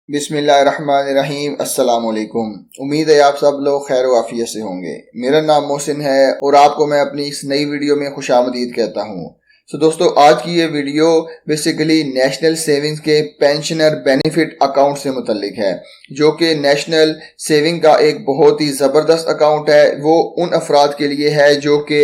बिस्मिल्लाहिर्रहमानिर्रहीम। अस्सलाम वालेकुम। उम्मीद है आप सब लोग खैर वाफियत से होंगे। मेरा नाम मोहसिन है और आपको मैं अपनी इस नई वीडियो में खुशामदीद कहता हूँ। दोस्तों, आज की ये वीडियो बेसिकली नेशनल सेविंग्स के पेंशनर बेनिफिट अकाउंट से मुतल्लिक है, जो कि नेशनल सेविंग का एक बहुत ही ज़बरदस्त अकाउंट है। वो उन अफराद के लिए है जो कि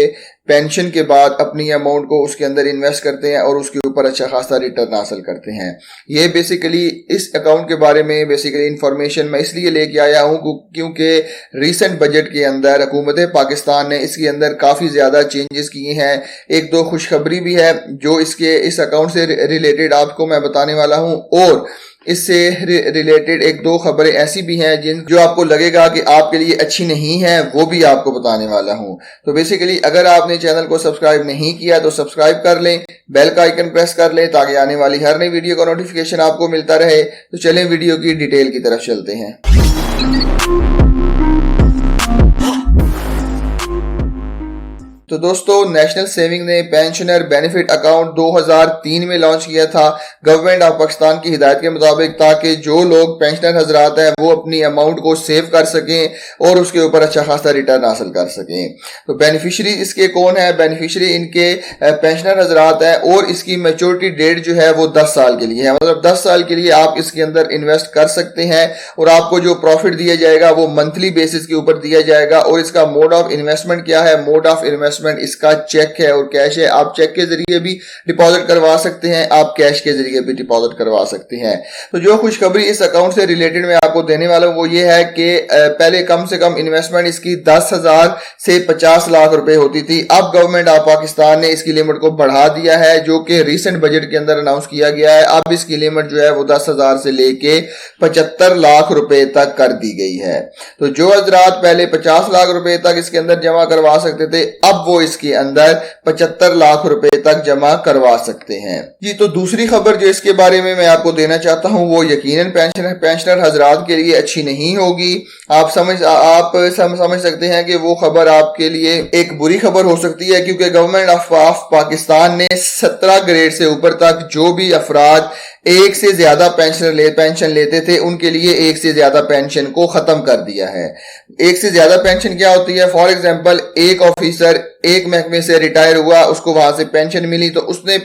पेंशन के बाद अपनी अमाउंट को उसके अंदर इन्वेस्ट करते हैं और उसके ऊपर अच्छा खासा रिटर्न हासिल करते हैं। ये बेसिकली इस अकाउंट के बारे में बेसिकली इंफॉर्मेशन मैं इसलिए लेके आया हूँ क्योंकि रिसेंट बजट के अंदर हुकूमत पाकिस्तान ने इसके अंदर काफ़ी ज़्यादा चेंजेस किए हैं। एक दो खुशखबरी भी है जो इस अकाउंट से रिलेटेड आपको मैं बताने वाला हूँ, और इससे रिलेटेड एक दो खबरें ऐसी भी हैं जो आपको लगेगा कि आपके लिए अच्छी नहीं है, वो भी आपको बताने वाला हूं। तो बेसिकली अगर आपने चैनल को सब्सक्राइब नहीं किया तो सब्सक्राइब कर लें, बेल का आइकन प्रेस कर लें ताकि आने वाली हर नई वीडियो का नोटिफिकेशन आपको मिलता रहे। तो चलें वीडियो की डिटेल की तरफ चलते हैं। तो दोस्तों, नेशनल सेविंग ने पेंशनर बेनिफिट अकाउंट 2003 में लॉन्च किया था गवर्नमेंट ऑफ पाकिस्तान की हिदायत के मुताबिक, ताकि जो लोग पेंशनर हजरात हैं वो अपनी अमाउंट को सेव कर सकें और उसके ऊपर अच्छा खासा रिटर्न हासिल कर सकें। तो बेनिफिशरी इसके कौन है? बेनिफिशरी इनके पेंशनर हजरात हैं और इसकी मैच्योरिटी डेट जो है वो 10 साल के लिए है। मतलब 10 साल के लिए आप इसके अंदर इन्वेस्ट कर सकते हैं और आपको जो प्रॉफिट दिया जाएगा वो मंथली बेसिस के ऊपर दिया जाएगा। और इसका मोड ऑफ इन्वेस्टमेंट क्या है? मोड ऑफ इन्वेस्टमेंट इसका चेक है और कैश है। आप चेक के जरिए भी डिपॉजिट करवा सकते हैं, आप कैश के जरिए भी डिपॉजिट करवा सकते हैं। तो जो खुशखबरी इस अकाउंट से रिलेटेड मैं आपको देने वाला हूं वो ये है कि पहले कम से कम इन्वेस्टमेंट इसकी 10,000 से 50 लाख रुपए होती थी। अब गवर्नमेंट ऑफ पाकिस्तान ने इसकी लिमिट को बढ़ा दिया है, जो कि रिसेंट बजट के अंदर अनाउंस किया गया है। अब इसकी लिमिट जो है वो 10,000 से लेके 75 लाख रुपए तक कर दी गई है। तो जो हजरात पहले 50 लाख रुपए तक इसके अंदर जमा करवा सकते थे, अब वो इसके अंदर 75 लाख रुपए तक जमा करवा सकते हैं जी। तो दूसरी खबर जो इसके बारे में मैं आपको देना चाहता हूं वो यकीनन पेंशनर हजरात के लिए अच्छी नहीं होगी। आप समझ सकते हैं कि वो खबर आपके लिए एक बुरी खबर हो सकती है, क्योंकि गवर्नमेंट ऑफ पाकिस्तान ने 17 ग्रेड से ऊपर तक जो भी अफराद एक से ज्यादा पेंशन लेते थे उनके लिए एक से ज्यादा पेंशन को खत्म कर दिया है। एक से ज्यादा पेंशन क्या होती है? फॉर एग्जांपल, एक ऑफिसर एक महकमे से रिटायर हुआ, उसको वहां से पेंशन मिली, तो उसने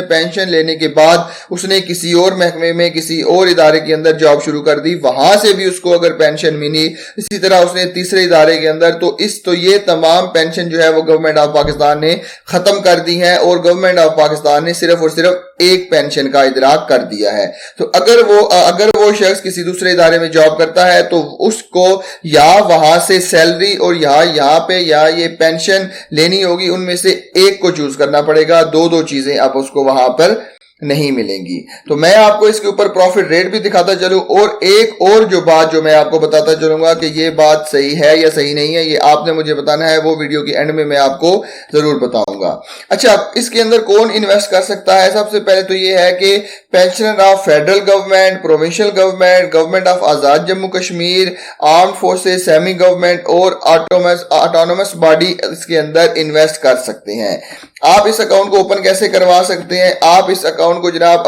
पेंशन लेने के बाद उसने किसी और महकमे में किसी और इदारे के अंदर जॉब शुरू कर दी, वहां से भी उसको अगर पेंशन मिली, इसी तरह उसने तीसरे इदारे के अंदर, तो ये तमाम पेंशन जो है वो गवर्नमेंट ऑफ पाकिस्तान ने खत्म कर दी है और गवर्नमेंट ऑफ पाकिस्तान ने सिर्फ और सिर्फ एक पेंशन का इदराक कर दिया है। तो अगर वो शख्स किसी दूसरे इदारे में जॉब करता है तो उसको या वहां से सैलरी और यहाँ पे ये पेंशन लेनी होगी, उनमें से एक को चूज करना पड़ेगा। दो चीजें अब उसको वहां पर नहीं मिलेंगी। तो मैं आपको इसके ऊपर प्रॉफिट रेट भी दिखाता चलूं, और एक और जो बात जो मैं आपको बताता चलूंगा कि ये बात सही है या सही नहीं है, ये आपने मुझे बताना है, वो वीडियो के एंड में मैं आपको जरूर बताऊंगा। अच्छा, इसके अंदर कौन इन्वेस्ट कर सकता है? सबसे पहले तो ये है कि pensioner of federal government, provincial government, government of Azad Jammu Kashmir, armed forces, semi government और ऑटोनोमस बॉडी इसके अंदर इन्वेस्ट कर सकते हैं। आप इस अकाउंट को ओपन कैसे करवा सकते हैं? आप इस अकाउंट को जनाब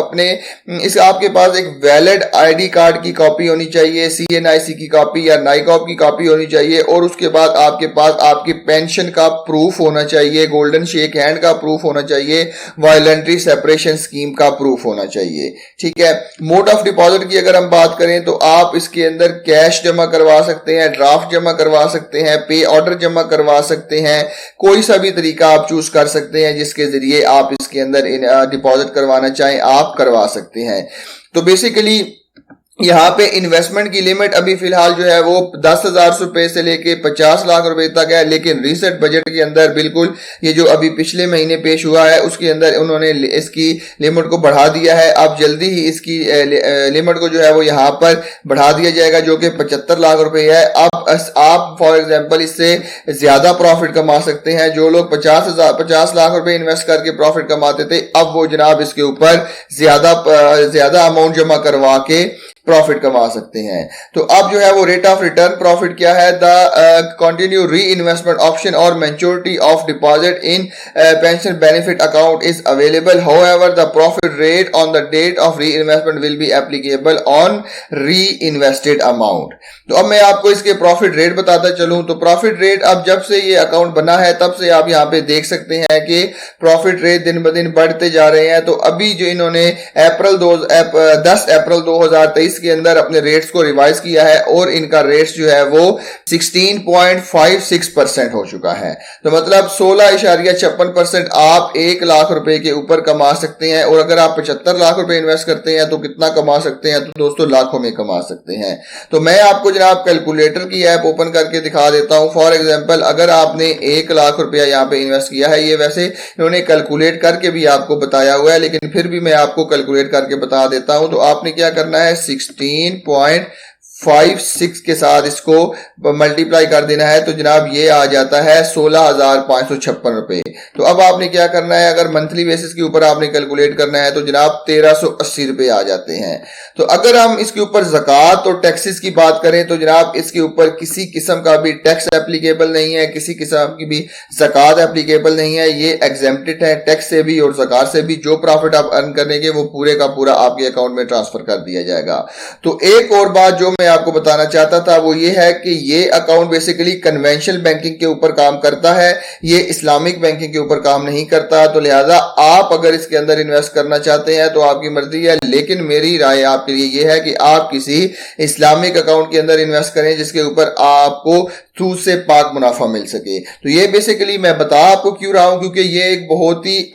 आपके पास एक वैलिड आईडी कार्ड की कॉपी होनी चाहिए, CNIC की कॉपी या नाइकॉप की कॉपी होनी चाहिए, और उसके बाद आपके पास आपकी पेंशन का प्रूफ होना चाहिए, गोल्डन शेक हैंड का प्रूफ होना चाहिए, वॉलंटरी सेपरेशन स्कीम का प्रूफ होना चाहिए। ठीक है। मोड ऑफ डिपॉजिट की अगर हम बात करें तो आप इसके अंदर कैश जमा करवा सकते हैं, ड्राफ्ट जमा करवा सकते हैं, पे ऑर्डर जमा करवा सकते हैं, कोई सा भी तरीका आप चूज कर सकते हैं जिसके जरिए आप इसके अंदर डिपॉजिट करवाना चाहें आप करवा सकते हैं। तो बेसिकली यहाँ पे इन्वेस्टमेंट की लिमिट अभी फिलहाल जो है वो 10,000 रुपए से लेके 50 लाख रुपए तक है, लेकिन रिसेंट बजट के अंदर बिल्कुल ये जो अभी पिछले महीने पेश हुआ है उसके अंदर उन्होंने इसकी लिमिट को बढ़ा दिया है। अब जल्दी ही इसकी लिमिट को जो है वो यहाँ पर बढ़ा दिया जाएगा, जो कि 75 लाख रुपए है। अब आप फॉर एग्जांपल इससे ज्यादा प्रॉफिट कमा सकते हैं। जो लोग 50 लाख रुपए इन्वेस्ट करके प्रॉफिट कमाते थे, अब वो जनाब इसके ऊपर ज्यादा अमाउंट जमा करवा के प्रॉफिट कमा सकते हैं। तो अब जो है वो रेट ऑफ रिटर्न प्रॉफिट क्या है, the continue reinvestment option और maturity of deposit in pension benefit account is available, however the profit rate on the date of reinvestment will be applicable on reinvested amount. तो अब मैं आपको इसके profit rate बताता चलूं। तो profit rate अब जब से ये अकाउंट बना है तब से आप यहां पे देख सकते हैं कि प्रॉफिट रेट दिन ब दिन बढ़ते जा रहे हैं। तो अभी जो इन्होंने 10 अप्रैल 2023 के अंदर अपने रेट्स को रिवाइज किया है और इनका रेट्स जो है वो 16.56% हो चुका है। तो मतलब 16.56% आप 1 लाख रुपए के ऊपर कमा सकते हैं। और अगर आप 75 लाख रुपए इन्वेस्ट करते हैं तो कितना कमा सकते हैं, तो दोस्तों लाखों में कमा सकते हैं। तो मैं आपको जनाब कैलकुलेटर की ऐप ओपन करके दिखा देता हूं। फॉर एग्जांपल अगर आपने 1 लाख रुपया यहाँ पे इन्वेस्ट किया है, ये वैसे इन्होंने कैलकुलेट करके भी आपको बताया हुआ है, लेकिन फिर भी मैं आपको कैलकुलेट करके बता देता हूं। तो आपने क्या करना है, 16.56 के साथ इसको मल्टीप्लाई कर देना है। तो जनाब ये आ जाता है 16,556 रुपए। तो अब आपने क्या करना है, अगर मंथली बेसिस के ऊपर आपने कैलकुलेट करना है तो जनाब 1380 रुपए आ जाते हैं। तो अगर हम इसके ऊपर ज़कात और टैक्सेस की बात करें तो जनाब इसके ऊपर किसी किस्म का भी टैक्स एप्लीकेबल नहीं है, किसी किस्म की भी ज़कात एप्लीकेबल नहीं है। ये एग्जेम्प्टेड है टैक्स से भी और ज़कात से भी। जो प्रॉफिट आप अर्न करेंगे वो पूरे का पूरा आपके अकाउंट में ट्रांसफर कर दिया जाएगा। तो एक और बात जो मैं आपको बताना चाहता था वो ये है कि ये अकाउंट बेसिकली कन्वेंशनल बैंकिंग के ऊपर काम करता है, ये इस्लामिक बैंकिंग के ऊपर काम नहीं करता। तो लिहाजा आप अगर इसके अंदर इन्वेस्ट करना चाहते हैं तो आपकी मर्जी है, लेकिन मेरी राय आपके लिए ये है कि आप किसी इस्लामिक अकाउंट के अंदर इन्वेस्ट करें जिसके ऊपर आपको सूद से पाक मुनाफा मिल सके। तो ये बेसिकली मैं बता आपको क्यों रहा हूं, क्योंकि ये एक बहुत ही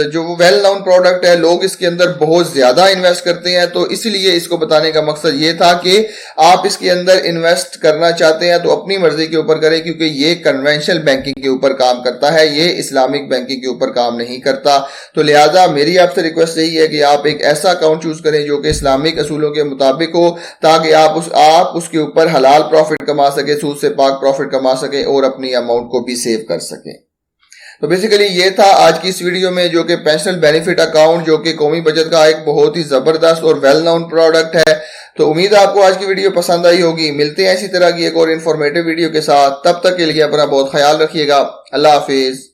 जो वेल नोन प्रोडक्ट है, लोग इसके अंदर बहुत ज्यादा इन्वेस्ट करते हैं। तो इसलिए इसको बताने का मकसद ये था कि आप इसके अंदर इन्वेस्ट करना चाहते हैं तो अपनी मर्जी के ऊपर करें, क्योंकि ये कन्वेंशनल बैंकिंग के ऊपर काम करता है, ये इस्लामिक बैंकिंग के ऊपर काम नहीं करता। तो लिहाजा मेरी आपसे रिक्वेस्ट यही है कि आप एक ऐसा अकाउंट चूज करें जो कि इस्लामिक असूलों के मुताबिक हो, ताकि आप उसके ऊपर हलाल प्रॉफिट कमा सके, सूद से पाक प्रॉफिट कमा सके और अपनी अमाउंट को भी सेव कर सके। तो बेसिकली ये था आज की इस वीडियो में, जो कि पेंशनल बेनिफिट अकाउंट जो कि कौमी बचत का एक बहुत ही जबरदस्त और वेल नोन प्रोडक्ट है। तो उम्मीद है आपको आज की वीडियो पसंद आई होगी। मिलते हैं इसी तरह की एक और इन्फॉर्मेटिव वीडियो के साथ, तब तक के लिए अपना बहुत ख्याल रखिएगा। अल्लाह हाफिज।